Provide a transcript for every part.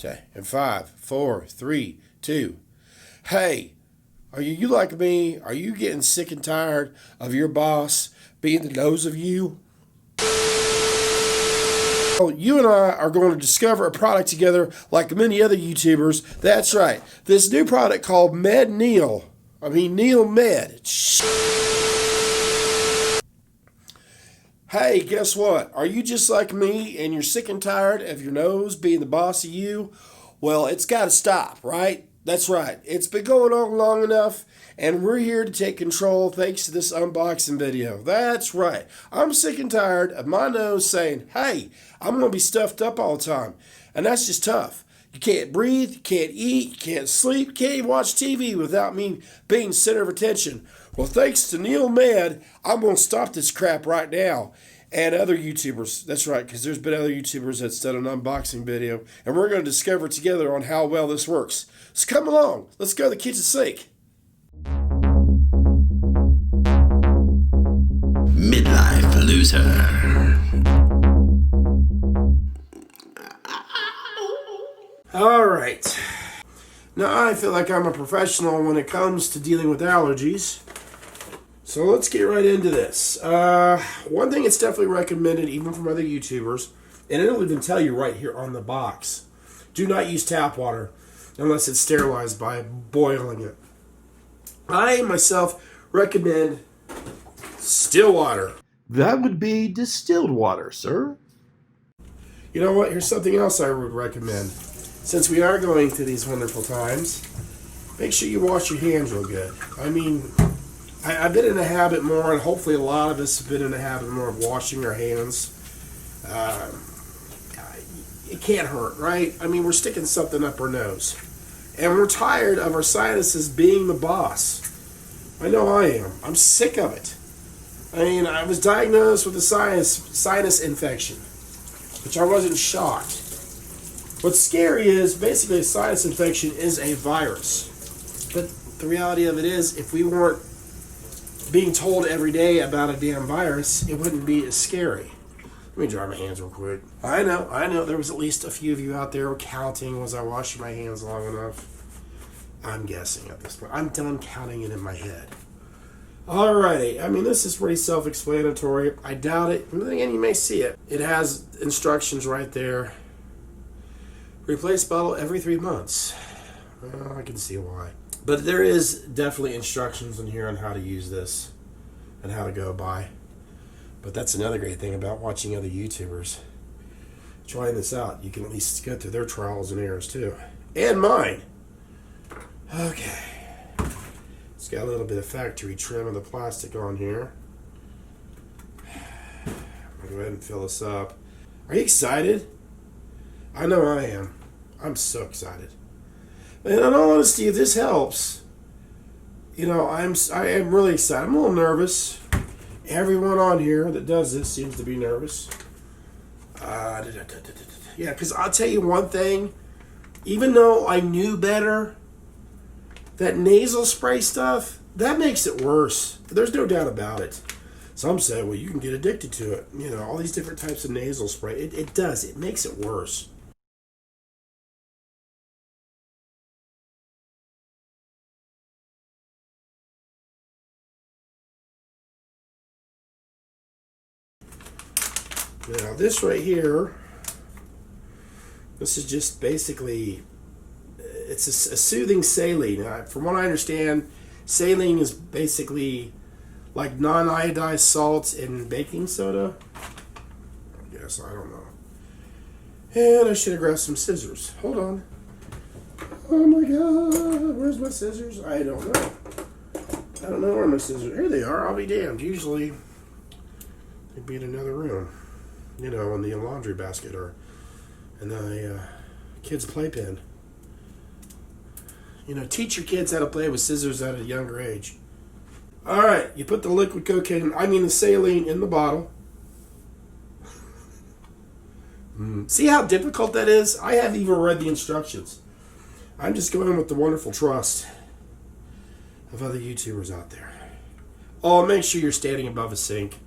Okay, in 5, 4, 3, 2. Hey, are you like me? Are you getting sick and tired of your boss being the nose of you? Well, you and I are going to discover a product together like many other YouTubers. That's right. This new product called NeilMed. Hey, guess what? Are you just like me and you're sick and tired of your nose being the boss of you? Well, it's got to stop, right? That's right. It's been going on long enough, and we're here to take control thanks to this unboxing video. That's right. I'm sick and tired of my nose saying, hey, I'm going to be stuffed up all the time. And that's just tough. You can't breathe, you can't eat, you can't sleep, you can't even watch TV without me being center of attention. Well, thanks to NeilMed, I'm going to stop this crap right now. And other YouTubers, that's right, because there's been other YouTubers that's done an unboxing video, and we're going to discover together on how well this works. So come along, let's go to the kitchen sink. Midlife loser. All right. Now I feel like I'm a professional when it comes to dealing with allergies. So let's get right into this. One thing it's definitely recommended, even from other YouTubers, and it'll even tell you right here on the box, do not use tap water unless it's sterilized by boiling it. I myself recommend still water. That would be distilled water, sir. You know what? Here's something else I would recommend. Since we are going through these wonderful times, make sure you wash your hands real good. I mean, I've been in the habit more, and hopefully a lot of us have been in the habit more of washing our hands. It can't hurt, right? I mean, we're sticking something up our nose. And we're tired of our sinuses being the boss. I know I am. I'm sick of it. I mean, I was diagnosed with a sinus infection, which I wasn't shocked. What's scary is, basically, a sinus infection is a virus. But the reality of it is, if we weren't being told every day about a damn virus, it wouldn't be as scary. Let me dry my hands real quick. I know, there was at least a few of you out there counting, was I washing my hands long enough? I'm guessing at this point. I'm done counting it in my head. Alrighty, I mean, this is pretty self-explanatory. I doubt it. And then again, you may see it. It has instructions right there. Replace bottle every 3 months. Well, I can see why. But there is definitely instructions in here on how to use this and how to go by. But that's another great thing about watching other YouTubers. Trying this out, you can at least go through their trials and errors too. And mine. Okay. It's got a little bit of factory trim of the plastic on here. I'm going to go ahead and fill this up. Are you excited? I know I am. I'm so excited. And in all honesty, if this helps, you know, I am really excited. I'm a little nervous. Everyone on here that does this seems to be nervous. Yeah, because I'll tell you one thing. Even though I knew better, that nasal spray stuff, that makes it worse. There's no doubt about it. Some say, well, you can get addicted to it. You know, all these different types of nasal spray. It does. It makes it worse. Now this right here, this is just basically, it's a soothing saline. From what I understand, saline is basically like non-iodized salt in baking soda. I guess, I don't know. And I should have grabbed some scissors. Hold on. Oh my god, where's my scissors? I don't know. I don't know where my scissors are. Here they are, I'll be damned. Usually, they'd be in another room. You know, in the laundry basket or in the kid's playpen. You know, teach your kids how to play with scissors at a younger age. Alright, you put the liquid cocaine, the saline in the bottle. See how difficult that is? I haven't even read the instructions. I'm just going with the wonderful trust of other YouTubers out there. Oh, make sure you're standing above a sink.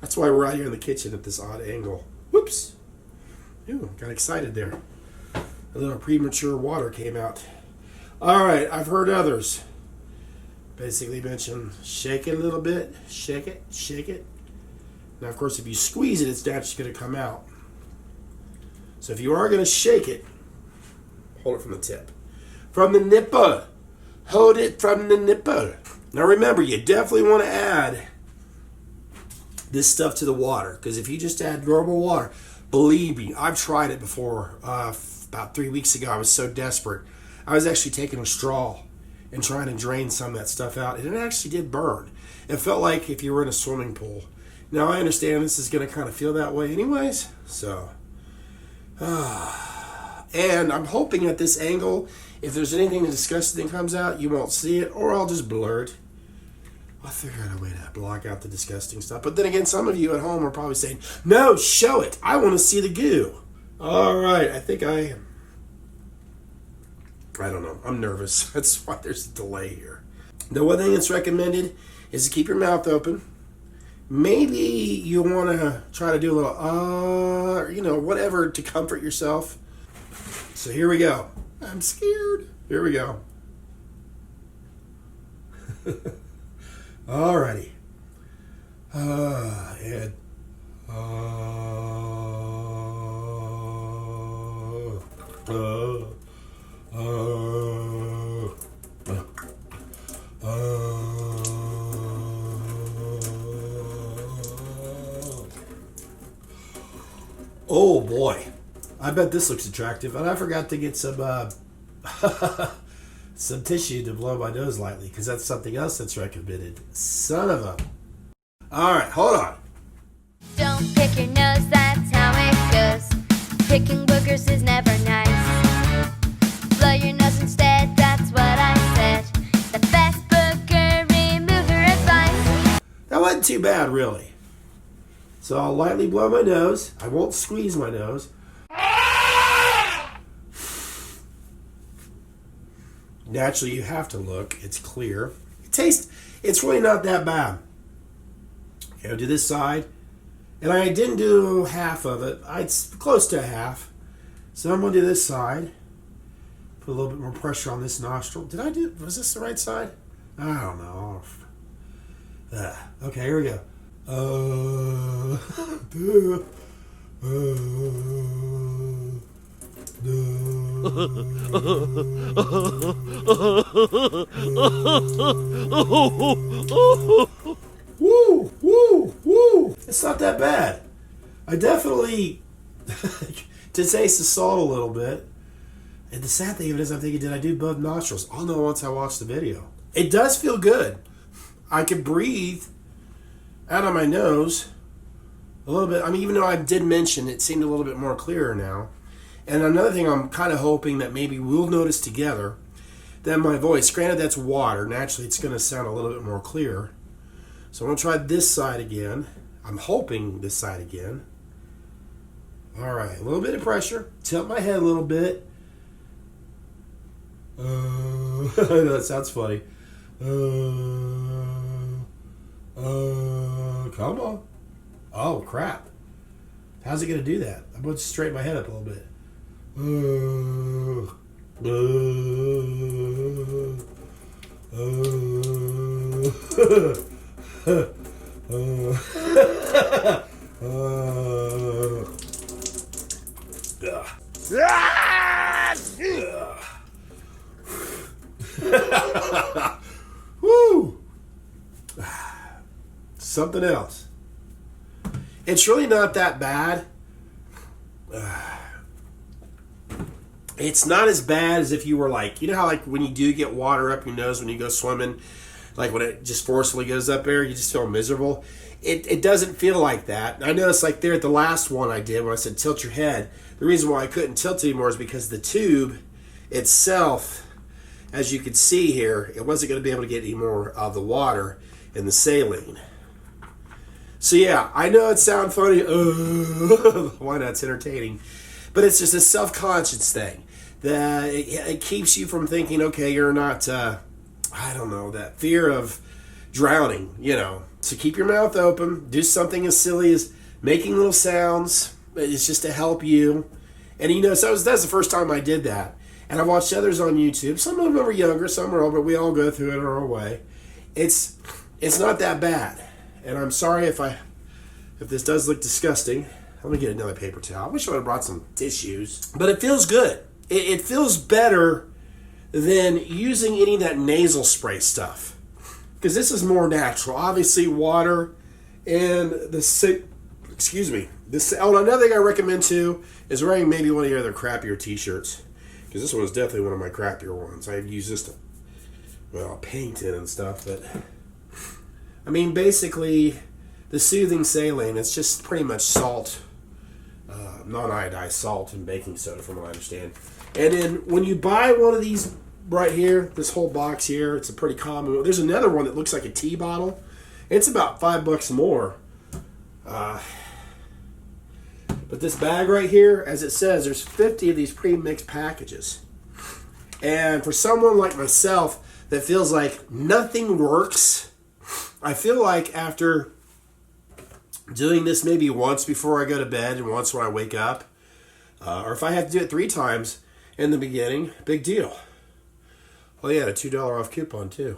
That's why we're out here in the kitchen at this odd angle. Whoops. Ooh, got excited there. a little premature water came out. All right, I've heard others basically mention shake it a little bit, shake it, shake it. Now, of course, if you squeeze it, it's naturally going to come out. So if you are going to shake it, hold it from the tip. From the nipple. Hold it from the nipple. Now remember, you definitely want to add this stuff to the water, because if you just add normal water, believe me, I've tried it before. About 3 weeks ago, I was so desperate. I was actually taking a straw and trying to drain some of that stuff out, and it actually did burn. It felt like if you were in a swimming pool. Now, I understand this is going to kind of feel that way anyways, so. And I'm hoping at this angle, if there's anything disgusting that comes out, you won't see it, or I'll just blur it. I'll figure out a way to block out the disgusting stuff. But then again, some of you at home are probably saying, no, show it. I want to see the goo. All right, I think I don't know. I'm nervous. That's why there's a delay here. The one thing that's recommended is to keep your mouth open. Maybe you want to try to do a little, whatever to comfort yourself. So here we go. I'm scared. Here we go. Alrighty. And oh boy, I bet this looks attractive. And I forgot to get some some tissue to blow my nose lightly, because that's something else that's recommended. Son of a. All right, hold on. Don't pick your nose, that's how it goes. Picking boogers is never nice. Blow your nose instead, that's what I said. The best booger remover advice. That wasn't too bad, really. So I'll lightly blow my nose. I won't squeeze my nose. Naturally, you have to look. It's clear. It's really not that bad. Okay, I'll do this side. And I didn't do half of it. It's close to half. So I'm going to do this side. Put a little bit more pressure on this nostril. Was this the right side? I don't know. Okay, here we go. Woo, woo, woo. It's not that bad. I definitely to taste the salt a little bit. And the sad thing of it is, I'm thinking, did I do both nostrils? I'll know once I watch the video. It does feel good. I can breathe out of my nose a little bit. I mean, even though I did mention it seemed a little bit more clearer now. And another thing I'm kind of hoping that maybe we'll notice together, that my voice, granted that's water, naturally it's going to sound a little bit more clear. So I'm going to try this side again. I'm hoping this side again. All right, a little bit of pressure. Tilt my head a little bit. That sounds funny. Come on. Oh, crap. How's it going to do that? I'm going to straighten my head up a little bit. Woo! Something else. It's really not that bad. It's not as bad as if you were like, you know how like when you do get water up your nose when you go swimming, like when it just forcefully goes up there, you just feel miserable. It doesn't feel like that. I noticed like there at the last one I did when I said tilt your head, the reason why I couldn't tilt anymore is because the tube itself, as you can see here, it wasn't going to be able to get any more of the water in the saline. So yeah, I know it sounds funny. Why not? It's entertaining. But it's just a self-conscious thing. That it keeps you from thinking, okay, you're not, that fear of drowning, So keep your mouth open. Do something as silly as making little sounds. It's just to help you. And so that's the first time I did that. And I watched others on YouTube. Some of them are younger, some are older, but we all go through it our own way. It's not that bad. And I'm sorry if this does look disgusting. Let me get another paper towel. I wish I would have brought some tissues. But it feels good. It feels better than using any of that nasal spray stuff. Because this is more natural. Obviously, water and another thing I recommend too is wearing maybe one of your other crappier t-shirts. Because this one is definitely one of my crappier ones. I've used this to, paint it and stuff. But, basically, the soothing saline, it's just pretty much salt, non-iodized salt and baking soda from what I understand. And then when you buy one of these right here, this whole box here, it's a pretty common one. There's another one that looks like a tea bottle. It's about $5 more. But this bag right here, as it says, there's 50 of these pre-mixed packages. And for someone like myself that feels like nothing works, I feel like after doing this maybe once before I go to bed and once when I wake up, or if I have to do it 3 times in the beginning, big deal. Oh yeah, a $2 off coupon too.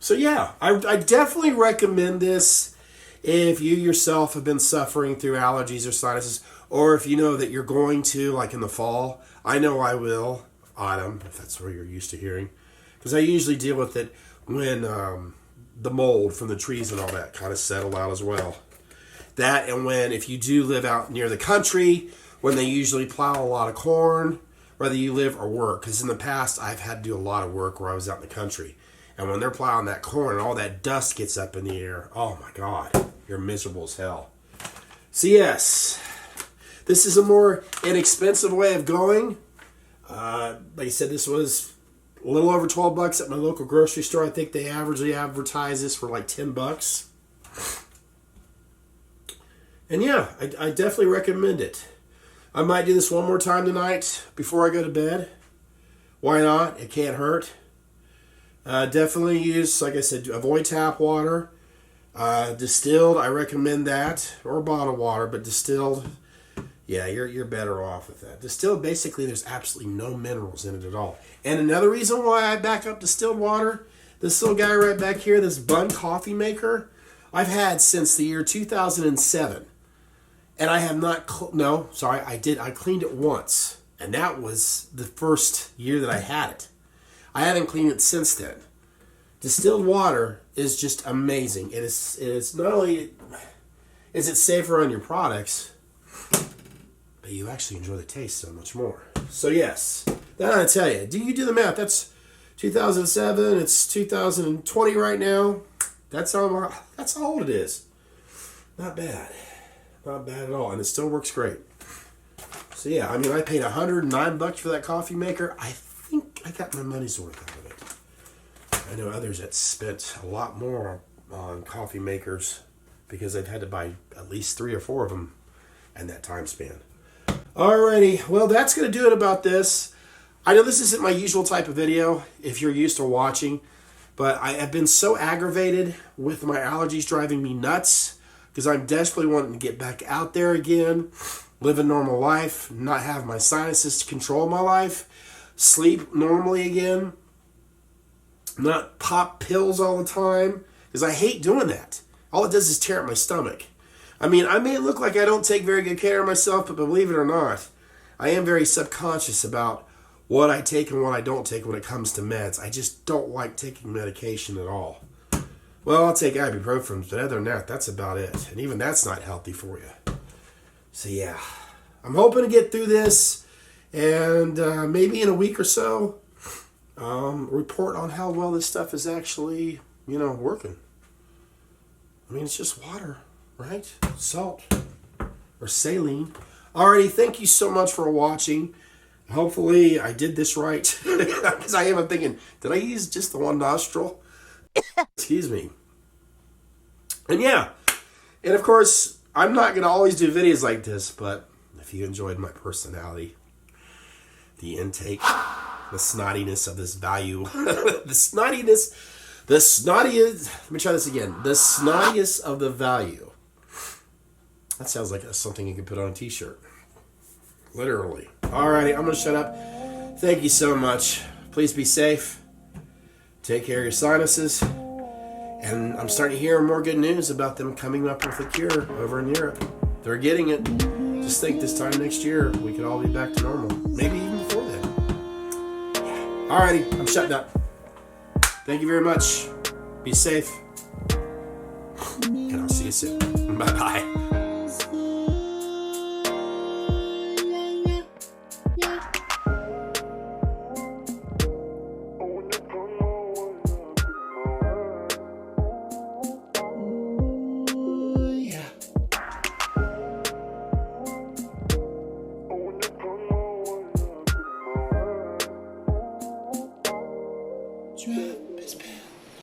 So yeah, I definitely recommend this if you yourself have been suffering through allergies or sinuses, or if you know that you're going to, like in the fall. I know I will, autumn, if that's what you're used to hearing. Because I usually deal with it when the mold from the trees and all that kind of settle out as well. That, and if you do live out near the country, when they usually plow a lot of corn, whether you live or work. Because in the past, I've had to do a lot of work where I was out in the country. And when they're plowing that corn and all that dust gets up in the air, oh my God, you're miserable as hell. So yes, this is a more inexpensive way of going. Like I said, this was a little over $12 at my local grocery store. I think they averagely advertise this for like $10. And yeah, I definitely recommend it. I might do this one more time tonight before I go to bed. Why not? It can't hurt. Definitely use, like I said, avoid tap water. Distilled, I recommend that. Or bottled water, but distilled, yeah, you're better off with that. Distilled, basically, there's absolutely no minerals in it at all. And another reason why I back up distilled water, this little guy right back here, this Bun coffee maker, I've had since the year 2007. And I have not, I cleaned it once. And that was the first year that I had it. I haven't cleaned it since then. Distilled water is just amazing. It is not only is it safer on your products, but you actually enjoy the taste so much more. So yes, that I tell you. Do you do the math? That's 2007. It's 2020 right now. That's how old it is. Not bad. Not bad at all. And it still works great. So yeah, I paid $109 for that coffee maker. I think I got my money's worth out of it. I know others that spent a lot more on coffee makers because they've had to buy at least 3 or 4 of them in that time span. Alrighty, well that's going to do it about this. I know this isn't my usual type of video if you're used to watching, but I have been so aggravated with my allergies driving me nuts because I'm desperately wanting to get back out there again, live a normal life, not have my sinuses to control my life, sleep normally again, not pop pills all the time, because I hate doing that. All it does is tear up my stomach. I may look like I don't take very good care of myself, but believe it or not, I am very subconscious about what I take and what I don't take when it comes to meds. I just don't like taking medication at all. Well, I'll take ibuprofen, but other than that, that's about it. And even that's not healthy for you. So yeah, I'm hoping to get through this and maybe in a week or so, report on how well this stuff is actually, working. It's just water, right? Salt or saline. Alrighty, thank you so much for watching. Hopefully I did this right. Because I am thinking, did I use just the one nostril? Excuse me. And yeah, and of course, I'm not going to always do videos like this, but if you enjoyed my personality, the intake, the snottiness of this value, let me try this again, the snottiest of the value. That sounds like something you could put on a t-shirt. Literally. Alrighty, I'm going to shut up. Thank you so much. Please be safe. Take care of your sinuses. And I'm starting to hear more good news about them coming up with a cure over in Europe. They're getting it. Just think this time next year, we could all be back to normal. Maybe even before then. Alrighty, I'm shutting up. Thank you very much. Be safe. And I'll see you soon. Bye-bye.